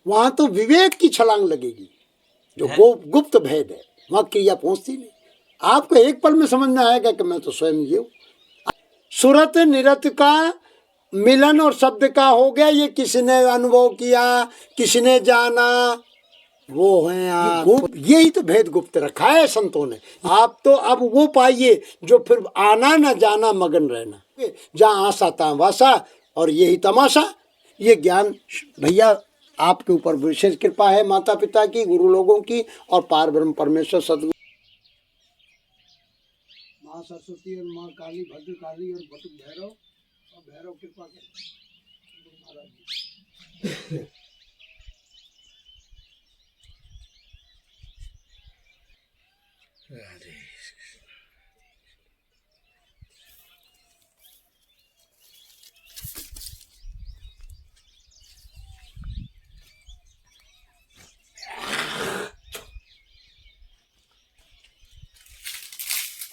वहां तो विवेक की छलांग लगेगी। जो गुप्त भेद है वहां क्रिया पहुंचती नहीं। आपको एक पल में समझ में आएगा कि मैं तो स्वयं ये हूं। सुरत निरत का मिलन और शब्द का हो गया, ये किसने अनुभव किया, किसने जाना, वो है आप। यही तो भेद गुप्त रखा है संतों ने। आप तो अब वो पाइए जो फिर आना न जाना मगन रहना, जहाँ आशा तहाँ वासा, और यही तमाशा। ये ज्ञान भैया आपके ऊपर विशेष कृपा है, माता पिता की, गुरु लोगों की, और पार ब्रह्म परमेश्वर सदगुरु माँ सरस्वती और माँ काली, भद्र काली और बटुक भैरव, और भैरव कृपा करें महाराज।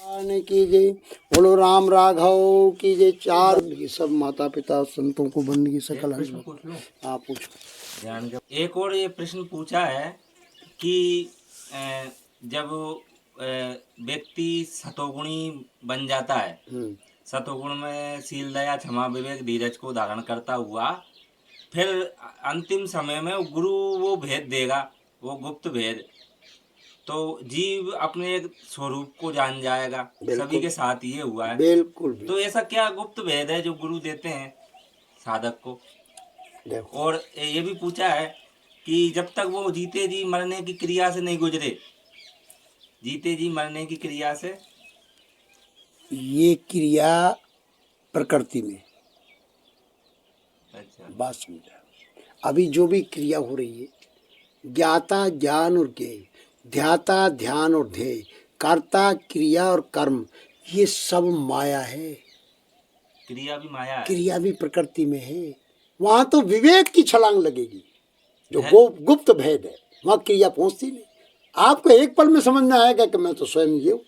राधे कीजिए, बोलो राम राघव कीजिए। चार ये सब माता पिता संतों को बंदगी सकल। आप पूछो। एक और ये प्रश्न पूछा है कि जब व्यक्ति सतोगुणी बन जाता है, सतोगुण में शील, दया, क्षमा, विवेक, धीरज को धारण करता हुआ, फिर अंतिम समय में गुरु वो भेद देगा, वो गुप्त भेद, तो जीव अपने एक स्वरूप को जान जाएगा। सभी के साथ ये हुआ है। बिल्कुल। तो ऐसा क्या गुप्त भेद है जो गुरु देते हैं साधक को? और ये भी पूछा है कि जब तक वो जीते जी मरने की क्रिया से नहीं गुजरे, जीते जी मरने की क्रिया से, ये क्रिया प्रकृति में। अच्छा, बात समझा। अभी जो भी क्रिया हो रही है, ज्ञाता ज्ञान और ज्ञेय, ध्याता ध्यान और ध्येय, कर्ता क्रिया और कर्म, ये सब माया है। क्रिया भी माया है, क्रिया भी प्रकृति में है। वहां तो विवेक की छलांग लगेगी। जो गुप्त भेद है वहां क्रिया पहुंचती नहीं। आपको एक पल में समझ में आएगा कि मैं तो स्वयं ये हूं।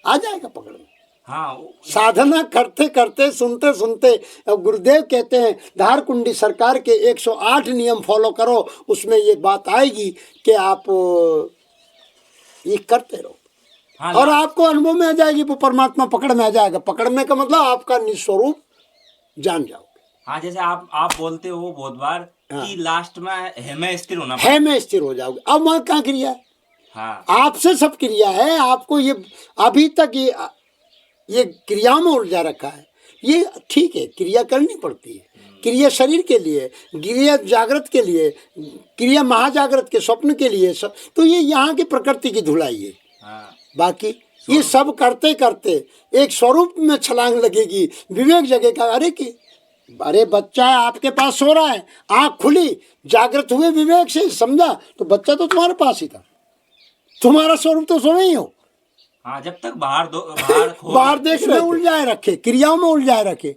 आ जाएगा पकड़ में। हाँ, साधना करते करते, सुनते सुनते, अब गुरुदेव कहते हैं धार कुंडी सरकार के 108 नियम फॉलो करो, उसमें ये बात आएगी कि आप ये करते रहो। हाँ, और आपको अनुभव में आ जाएगी, वो परमात्मा पकड़ में आ जाएगा। पकड़ने का मतलब आपका निस्वरूप जान जाओगे। हाँ, जैसे आप बोलते हो बहुत बार कि लास्ट में है में स्थिर होना, है में स्थिर हो जाओगे। अब वहां क्या क्रिया है? हाँ, आपसे सब क्रिया है। आपको ये अभी तक ये क्रियाओं में उलझा रखा है। ये ठीक है, क्रिया करनी पड़ती है। क्रिया शरीर के लिए, क्रिया जागृत के लिए, क्रिया महाजागृत के स्वप्न के लिए, तो ये यहाँ की प्रकृति की धुलाई है। हाँ, बाकी ये सब करते करते एक स्वरूप में छलांग लगेगी, विवेक जगेगा। अरे बच्चा आपके पास सो रहा है, आंख खुली, जागृत हुए विवेक से, समझा, तो बच्चा तो तुम्हारे पास ही था। तुम्हारा स्वरूप तो सोए ही हो। हाँ, जब तक बाहर देश में उलझाए रखे, क्रियाओं में उलझाए रखे,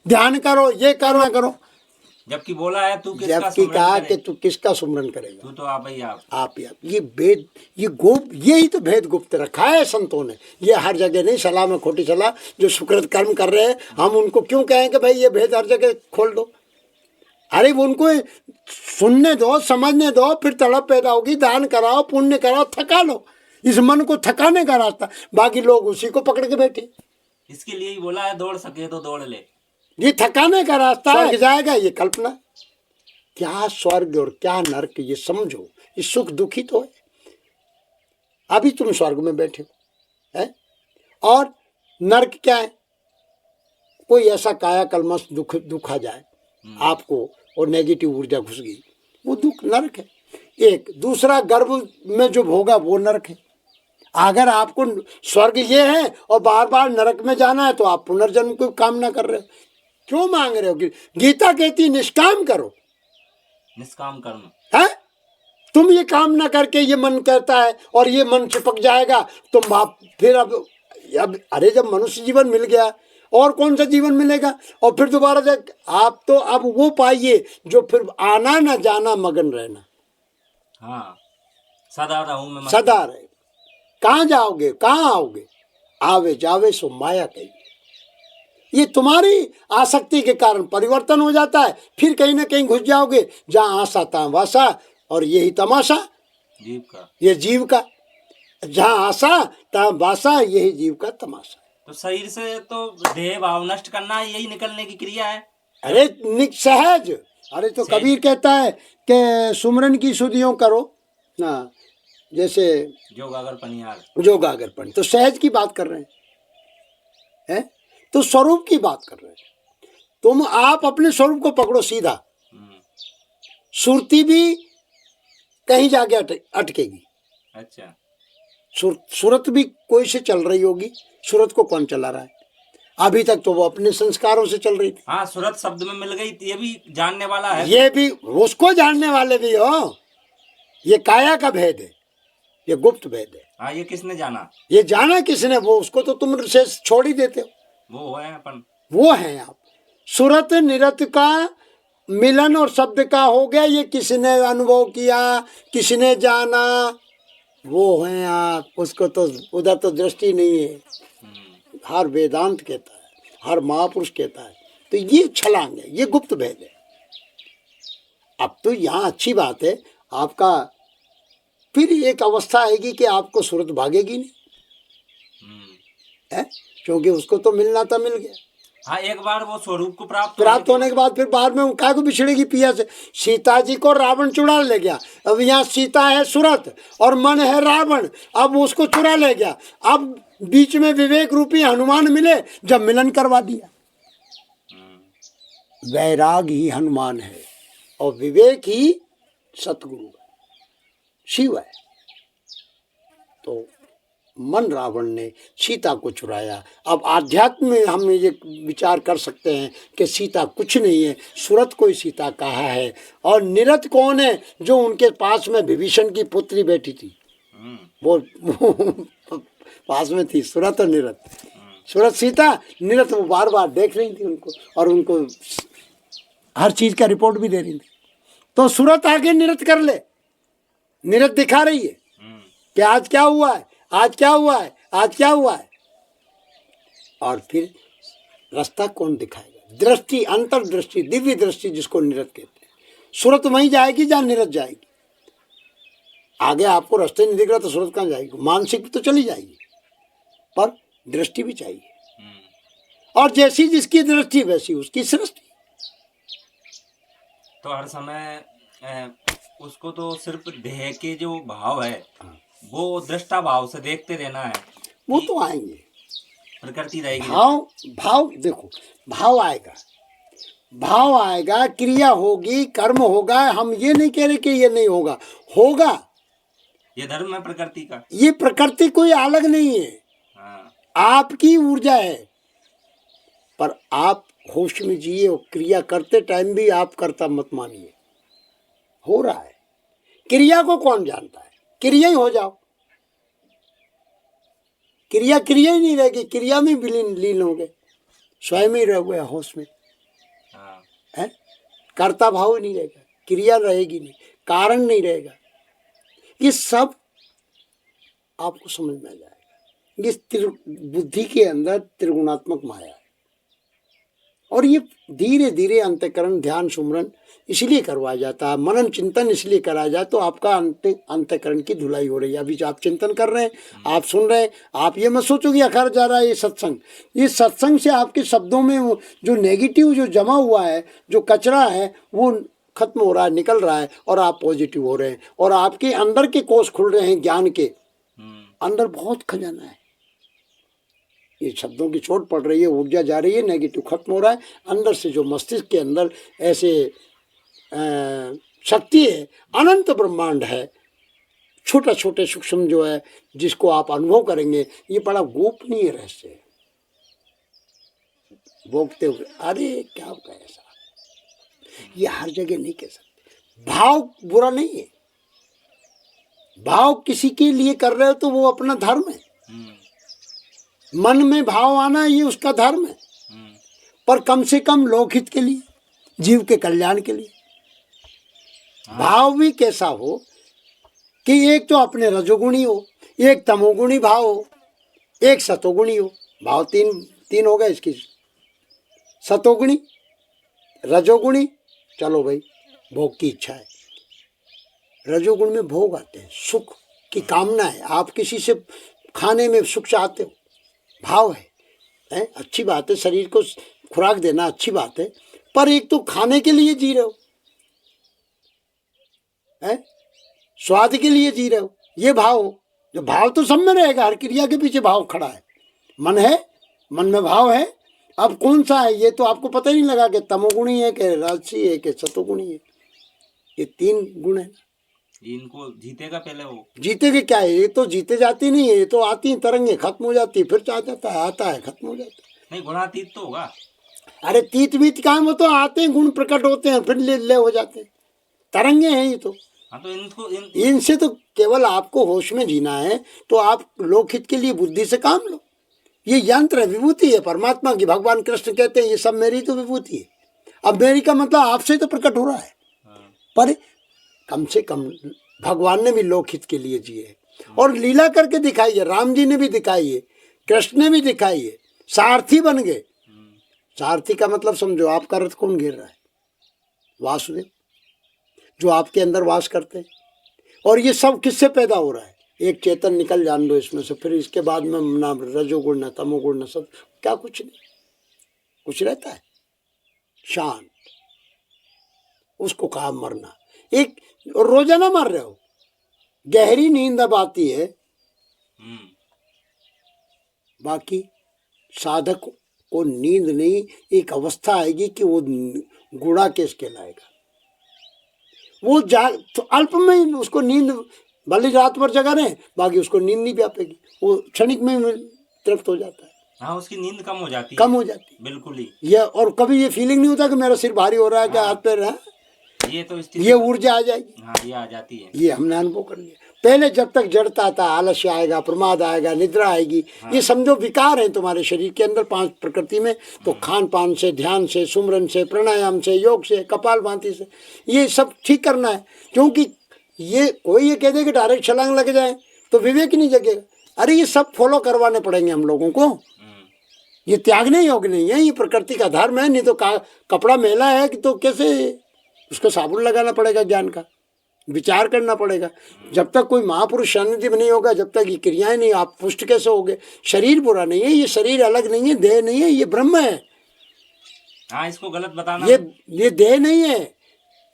ध्यान करो, ये करो, ना करो। जबकि बोला है तू किसका जबकि कहा कि तू किसका सुमरन करेगा, तू तो आप ही आप। ये भेद, ये गुप्त, यही तो भेद गुप्त रखा है संतों ने। ये हर जगह नहीं, सलाह में खोटी सलाह। जो सुकृत कर्म कर रहे हैं, हम उनको क्यों कहें कि भाई ये भेद हर जगह खोल दो? अरे उनको सुनने दो, समझने दो, फिर तड़प पैदा होगी। दान कराओ, पुण्य कराओ, थका लो। इस मन को थकाने का रास्ता, बाकी लोग उसी को पकड़ के बैठे। इसके लिए ही बोला है दौड़ सके तो दौड़ ले। ये थकाने का रास्ता है, जाएगा ये कल्पना। क्या स्वर्ग और क्या नरक, ये समझो। ये सुख दुखी तो है। अभी तुम स्वर्ग में बैठे हो है, और नरक क्या है? कोई ऐसा काया कलमश दुख आ जाए आपको और नेगेटिव ऊर्जा घुस गई, वो दुख नरक है। एक दूसरा, गर्भ में जो भोगा वो नरक है। अगर आपको स्वर्ग ये है और बार बार नरक में जाना है, तो आप पुनर्जन्म की कामना कर रहे हो। क्यों मांग रहे हो? गीता कहती निष्काम करो, निष्काम कर्म है। तुम ये काम ना करके ये मन कहता है और ये मन चिपक जाएगा, तुम आप फिर अब अरे जब मनुष्य जीवन मिल गया और कौन सा जीवन मिलेगा? और फिर दोबारा आप तो अब वो पाइए जो फिर आना ना जाना मगन रहना। हाँ, सदा रहूं मैं, सदा रहे। कहाँ जाओगे, कहाँ आओगे? आवे जावे सो माया कही। ये तुम्हारी आसक्ति के कारण परिवर्तन हो जाता है। फिर कहीं ना कहीं घुस जाओगे, जहाँ आशा तहाँ वासा, और यही तमाशा जीव का। ये जीव का, जहाँ आशा तहाँ बासा, यही जीव का तमाशा। तो शरीर से तो देह भाव नष्ट करना यही निकलने की क्रिया है। अरे सहज, अरे तो कबीर कहता है कि सुमरन की सुधियों करो ना, जैसे जोगागर पनियार, जोगागर पनी, तो सहज की बात कर रहे हैं, तो स्वरूप की बात कर रहे हैं। तुम आप अपने स्वरूप को पकड़ो सीधा, सुरती भी कहीं जाके अटकेगी। अच्छा, सूरत भी कोई से चल रही होगी, सूरत को कौन चला रहा है? अभी तक तो वो अपने संस्कारों से चल रही थी। हाँ, सूरत शब्द में मिल गई, ये भी जानने वाला है, ये भी उसको जानने वाले भी हो। ये काया का भेद है, ये गुप्त भेद है। हाँ, ये किसने जाना? ये जाना किसने? वो उसको तो तुम से छोड़ ही देते हो। वो है अपन, वो हैं आप। सूरत निरत का मिलन और शब्द का हो गया, ये किसने अनुभव किया, किसने जाना, वो हैं आप। उसको तो उधर तो दृष्टि नहीं है। हर वेदांत कहता है, हर महापुरुष कहता है। तो ये छलांग है, ये गुप्त भेद है। अब तो यहाँ अच्छी बात है आपका, फिर एक अवस्था आएगी कि आपको सूरत भागेगी नहीं है, क्योंकि उसको तो मिलना था, मिल गया। हाँ, एक बार वो स्वरूप को प्राप्त होने के बाद फिर बाद में क्या को बिछड़ेगी पिया से। सीता जी को रावण चुरा ले गया, अब यहाँ सीता है सूरत और मन है रावण, अब उसको चुरा ले गया। अब बीच में विवेक रूपी हनुमान मिले, जब मिलन करवा दिया। वैराग ही हनुमान है और विवेक ही सतगुरु है, शिव है। तो मन रावण ने सीता को चुराया। अब आध्यात्म में हम ये विचार कर सकते हैं कि सीता कुछ नहीं है, सूरत को ही सीता कहा है। और निरत कौन है? जो उनके पास में विभीषण की पुत्री बैठी थी, वो पास में थी, सूरत और निरत। सूरत सीता, निरत वो बार बार देख रही थी उनको, और उनको हर चीज का रिपोर्ट भी दे रही थी। तो सूरत आगे निरत कर ले, निरत दिखा रही है कि आज क्या हुआ है, आज क्या हुआ है, आज क्या हुआ है। और फिर रास्ता कौन दिखाएगा? दृष्टि, अंतर्दृष्टि, दिव्य दृष्टि, जिसको निरत कहते हैं। सूरत वहीं जाएगी जहाँ निरत जाएगी। आगे आपको रास्ते नहीं दिख रहा तो सूरत कहाँ जाएगी? मानसिक तो चली जाएगी, पर दृष्टि भी चाहिए। और जैसी जिसकी दृष्टि वैसी उसकी सृष्टि। तो हर समय उसको तो सिर्फ देह के जो भाव है, वो दृष्टा भाव से देखते रहना है। वो तो आएंगे, प्रकृति रहेगी। भाव देखो, भाव आएगा, भाव आएगा, क्रिया होगी, कर्म होगा। हम ये नहीं कह रहे कि ये नहीं होगा, होगा। ये धर्म है प्रकृति का, ये प्रकृति कोई अलग नहीं है। हाँ। आपकी ऊर्जा है, पर आप होश में जिए और क्रिया करते टाइम भी आप कर्ता मत मानिए। हो रहा है, क्रिया को कौन जानता है? क्रिया ही हो जाओ, क्रिया क्रिया ही नहीं रहेगी, क्रिया में लीन हो गए, स्वयं ही रह गए होश में। है, कर्ता भाव ही नहीं रहेगा, क्रिया रहेगी नहीं, कारण नहीं रहेगा। ये सब आपको समझ में आ जाएगा। ये बुद्धि के अंदर त्रिगुणात्मक माया है। और ये धीरे धीरे अंतःकरण, ध्यान, सुमरन इसलिए करवाया जाता है, मनन चिंतन इसलिए कराया जाए, तो आपका अंतःकरण की धुलाई हो रही है। अभी जो आप चिंतन कर रहे हैं, आप सुन रहे हैं, आप ये मत सोचो कि अखर जा रहा है ये सत्संग। ये सत्संग से आपके शब्दों में वो जो नेगेटिव जो जमा हुआ है, जो कचरा है, वो खत्म हो रहा है, निकल रहा है, और आप पॉजिटिव हो रहे हैं। और आपके अंदर के कोष खुल रहे हैं, ज्ञान के अंदर बहुत खजाना है। ये शब्दों की चोट पड़ रही है, ऊर्जा जा रही है, नेगेटिव खत्म हो रहा है। अंदर से जो मस्तिष्क के अंदर ऐसे शक्ति है, अनंत ब्रह्मांड है, छोटा छोटे सूक्ष्म जो है, जिसको आप अनुभव करेंगे। ये बड़ा गोपनीय रहस्य है। भोगते हुए अरे क्या होगा ऐसा, ये हर जगह नहीं कह सकते। भाव बुरा नहीं है, भाव किसी के लिए कर रहे हो तो वो अपना धर्म है। मन में भाव आना ये उसका धर्म है, पर कम से कम लोकहित के लिए, जीव के कल्याण के लिए। भाव भी कैसा हो कि एक तो अपने रजोगुणी हो, एक तमोगुणी भाव हो, एक सतोगुणी हो। भाव तीन हो गए इसकी, सतोगुणी, रजोगुणी, चलो भाई भोग की इच्छा है, रजोगुण में भोग आते हैं, सुख की कामना है, आप किसी से खाने में सुख चाहते हो, भाव है, अच्छी बात है, शरीर को खुराक देना अच्छी बात है, पर एक तो खाने के लिए जी रहे हो, स्वाद के लिए जी रहे हो, ये भाव हो। जो भाव तो सब में रहेगा, हर क्रिया के पीछे भाव खड़ा है, मन है, मन में भाव है। अब कौन सा है ये तो आपको पता ही नहीं लगा कि तमोगुणी है कि राजसी है कि सतोगुणी है, ये 3 गुण है। इनको जीतेगा पहले वो, जीते के क्या है, ये तो जीते जाती नहीं है, ये तो आती हैं तरंगे, खत्म हो जाती है, फिर चाह जाता है, आता है, खत्म हो जाता है। नहीं गुणातीत तो होगा। अरे तीत बीत काम हो तो आते हैं, गुण प्रकट होते हैं, फिर ले हो जाते हैं, तरंगे हैं ये तो। हाँ तो इनको इनसे तो केवल आपको होश में जीना है, तो आप लोकहित के लिए बुद्धि से काम लो। ये यंत्र है, विभूति है परमात्मा की। भगवान कृष्ण कहते हैं ये सब मेरी तो विभूति है। अब मेरी का मतलब आपसे तो प्रकट हो रहा है, पर कम से कम भगवान ने भी लोकहित के लिए जिए और लीला करके दिखाई है। राम जी ने भी दिखाई है, कृष्ण ने भी दिखाई है, सारथी बन गए। सारथी का मतलब समझो, आपका रथ कौन घेर रहा है? वासुदेव, जो आपके अंदर वास करते हैं। और ये सब किससे पैदा हो रहा है? एक चेतन निकल जान दो इसमें से, फिर इसके बाद में ना रजोगुण ना तमोगुण ना सब क्या, कुछ नहीं, कुछ रहता है शांत। उसको कहा मरना। एक रोजाना मर रहे हो, गहरी नींद अब आती है, बाकी साधक को नींद नहीं, एक अवस्था आएगी कि वो गुड़ा केस कहलाएगा। वो तो अल्प में ही उसको नींद, भले रात भर जगा रहे, बाकी उसको नींद नहीं व्यापेगी, वो क्षणिक में तृप्त हो जाता है। हाँ, उसकी नींद कम हो जाती है, कम हो जाती है बिल्कुल ही। ये, और कभी ये फीलिंग नहीं होता कि मेरा सिर भारी हो रहा है, क्या हाथ पैर है, ये तो ये ऊर्जा आ जाएगी। हाँ, ये आ जाती है। ये हमने अनुभव कर लिया। पहले जब तक जड़ता था, आलस्य आएगा, प्रमाद आएगा, निद्रा आएगी, ये समझो विकार है तुम्हारे शरीर के अंदर 5 प्रकृति में। तो खान पान से, ध्यान से, सुमरन से, प्राणायाम से, योग से, कपालभाति से, ये सब ठीक करना है। क्योंकि ये कोई ये कह दे कि डायरेक्ट छलांग लग जाए तो विवेक नहीं जगेगा। अरे ये सब फॉलो करवाने पड़ेंगे हम लोगों को। ये त्यागने योग नहीं है, ये प्रकृति का धर्म है। नहीं तो कपड़ा मैला है कि तो कैसे उसको साबुन लगाना पड़ेगा, ज्ञान का विचार करना पड़ेगा। जब तक कोई महापुरुष सानिध्य नहीं होगा, जब तक ये क्रियाएं नहीं, आप पुष्ट कैसे होगे? शरीर बुरा नहीं है, ये शरीर अलग नहीं है, देह नहीं है, ये ब्रह्म है। हाँ, इसको गलत बताना। ये देह नहीं है,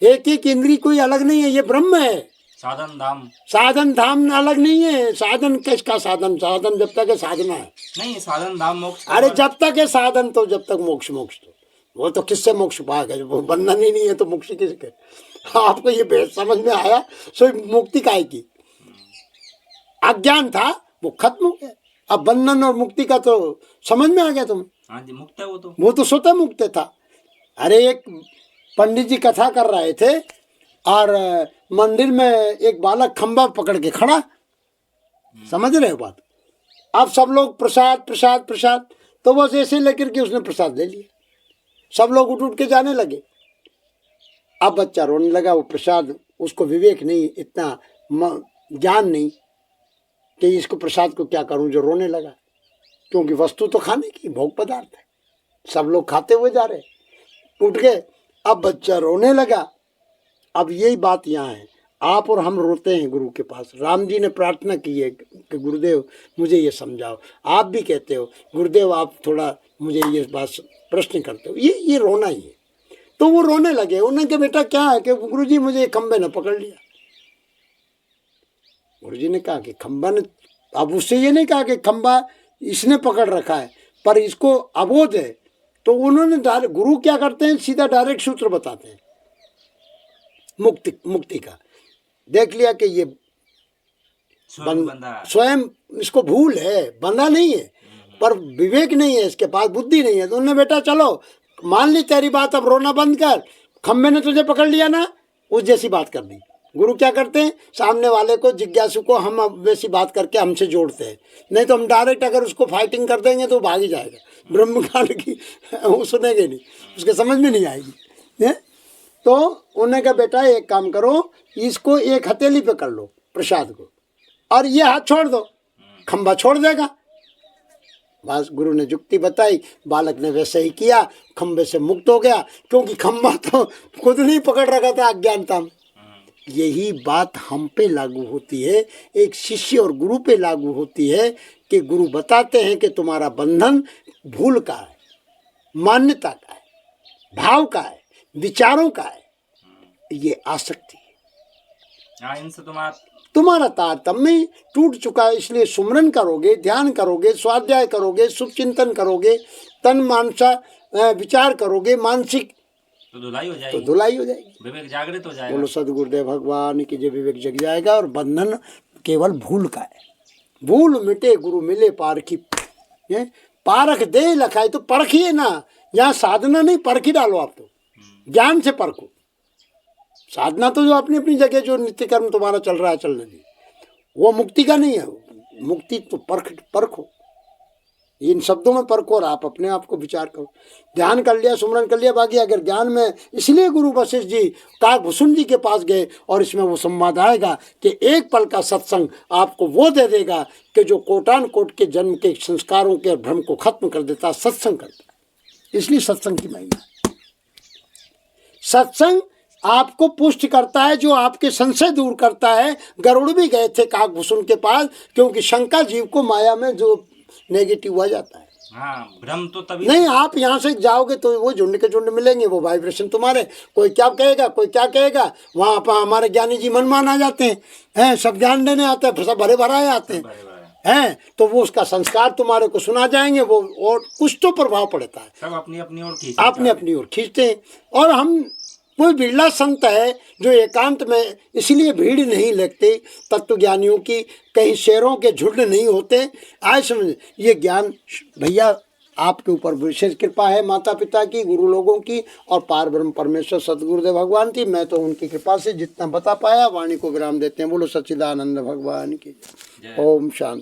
एक एक इंद्री कोई अलग नहीं है, ये ब्रह्म है। साधन धाम अलग नहीं है। साधन किसका साधन? साधन जब तक है साधना है, नहीं साधन धाम मोक्ष। अरे जब तक है साधन तो जब तक मोक्ष। मोक्ष तो वो तो किससे मोक्ष पाएगा? वो बंधन ही नहीं है तो मोक्ष किसके? आपको ये भेद समझ में आया? सो मुक्ति काय की? अज्ञान था वो खत्म हो गया, अब बंधन और मुक्ति का तो समझ में आ गया तुम्हें। हाँ जी, मुक्त है वो तो स्वतः मुक्त था। अरे एक पंडित जी कथा कर रहे थे और मंदिर में एक बालक खंबा पकड़ के खड़ा, समझ रहे हो बात? अब सब लोग प्रसाद प्रसाद प्रसाद, तो बस ऐसे लेकर के उसने प्रसाद ले लिया, सब लोग उठ के जाने लगे। अब बच्चा रोने लगा, वो प्रसाद, उसको विवेक नहीं, इतना ज्ञान नहीं कि इसको प्रसाद को क्या करूं, जो रोने लगा। क्योंकि वस्तु तो खाने की, भोग पदार्थ है, सब लोग खाते हुए जा रहे, उठ गए। अब बच्चा रोने लगा। अब यही बात यहाँ है, आप और हम रोते हैं गुरु के पास। राम जी ने प्रार्थना की है कि गुरुदेव मुझे ये समझाओ। आप भी कहते हो गुरुदेव आप थोड़ा मुझे ये बात प्रश्न करते हो, ये रोना ही है। तो वो रोने लगे। उन्होंने कहा बेटा क्या है? कि गुरुजी मुझे खंबे ने पकड़ लिया। गुरुजी ने कहा कि खंबा ने, अब उससे ये नहीं कहा कि खंबा इसने पकड़ रखा है, पर इसको अबोध है। तो उन्होंने गुरु क्या करते हैं, सीधा डायरेक्ट सूत्र बताते हैं मुक्ति का। देख लिया कि ये स्वयं इसको भूल है, बंधा नहीं है, पर विवेक नहीं है, इसके पास बुद्धि नहीं है। तो उन्होंने बेटा चलो मान ली तेरी बात, अब रोना बंद कर, खम्बे ने तुझे पकड़ लिया ना, उस जैसी बात कर दी। गुरु क्या करते हैं, सामने वाले को, जिज्ञासु को हम वैसी बात करके हमसे जोड़ते हैं। नहीं तो हम डायरेक्ट अगर उसको फाइटिंग कर देंगे तो भाग ही जाएगा, ब्रह्म ज्ञान की वो सुनेंगे नहीं, उसके समझ में नहीं आएगी। तो उन्होंने कहा बेटा एक काम करो, इसको एक हथेली पे कर लो प्रसाद को, और ये हाथ छोड़ दो, खंबा छोड़ देगा। बस गुरु ने युक्ति बताई, बालक ने वैसे ही किया, खंबे से मुक्त हो गया। क्योंकि खंबा तो खुद नहीं पकड़ रखा था अज्ञानता में, यही बात हम पे लागू होती है, एक शिष्य और गुरु पे लागू होती है कि गुरु बताते हैं कि तुम्हारा बंधन भूल का है, मान्यता का है, भाव का है, विचारों का है, ये आसक्ति है। हाँ, इनसे तुम्हारा तारतम्य टूट चुका है, इसलिए सुमरन करोगे, ध्यान करोगे, स्वाध्याय करोगे, शुभ चिंतन करोगे, तन मानसा विचार करोगे, मानसिक तो धुलाई हो जाएगी, धुलाई हो जाएगी, विवेक जागृत हो जाएगा। बोलो सदगुरुदेव भगवान की जय। विवेक जग जाएगा और बंधन केवल भूल का है। भूल मिटे गुरु मिले पारखी, पारख दे लखाए, तो परखिए ना, यहाँ साधना नहीं, परखी डालो आप, तो ज्ञान से परखो। साधना तो जो अपनी अपनी जगह जो नित्य कर्म तुम्हारा चल रहा है चलने दी, वो मुक्ति का नहीं है। मुक्ति तो परखो, इन शब्दों में परखो और आप अपने आप को विचार करो। ध्यान कर लिया, सुमरन कर लिया, बाकी अगर ज्ञान में, इसलिए गुरु वशिष्ठ जी काकभूषण जी के पास गए और इसमें वो संवाद आएगा कि एक पल का सत्संग आपको वो दे देगा कि जो कोटान कोट के जन्म के संस्कारों के भ्रम को खत्म कर देता, सत्संग करता है। इसलिए सत्संग की महिमा, सत्संग आपको पुष्ट करता है, जो आपके संशय दूर करता है। गरुड़ भी गए थे काकभूषण के पास, क्योंकि शंका जीव को माया में जो नेगेटिव हुआ जाता है। हाँ, भ्रम तो तभी नहीं, आप यहाँ से जाओगे तो वो झुंड के झुंड मिलेंगे, वो वाइब्रेशन तुम्हारे, कोई क्या कहेगा, कोई क्या कहेगा। वहाँ पर हमारे ज्ञानी जी मनमान आ जाते हैं, सब ज्ञान देने आते हैं, सब भरे भराए आते हैं, तो वो उसका संस्कार तुम्हारे को सुना जाएंगे, वो और कुछ तो प्रभाव पड़ता है, सब अपनी अपनी ओर खींचते हैं। और हम कोई बिरला संत है जो एकांत में, इसलिए भीड़ नहीं लगती तत्वज्ञानियों की, कहीं शेरों के झुंड नहीं होते। आए समझ, ये ज्ञान भैया आपके ऊपर विशेष कृपा है, माता पिता की, गुरु लोगों की और पार ब्रह्म परमेश्वर सतगुरुदेव भगवान की। मैं तो उनकी कृपा से जितना बता पाया वाणी को विराम देते हैं। बोलो सच्चिदानंद भगवान की। ओम शांति।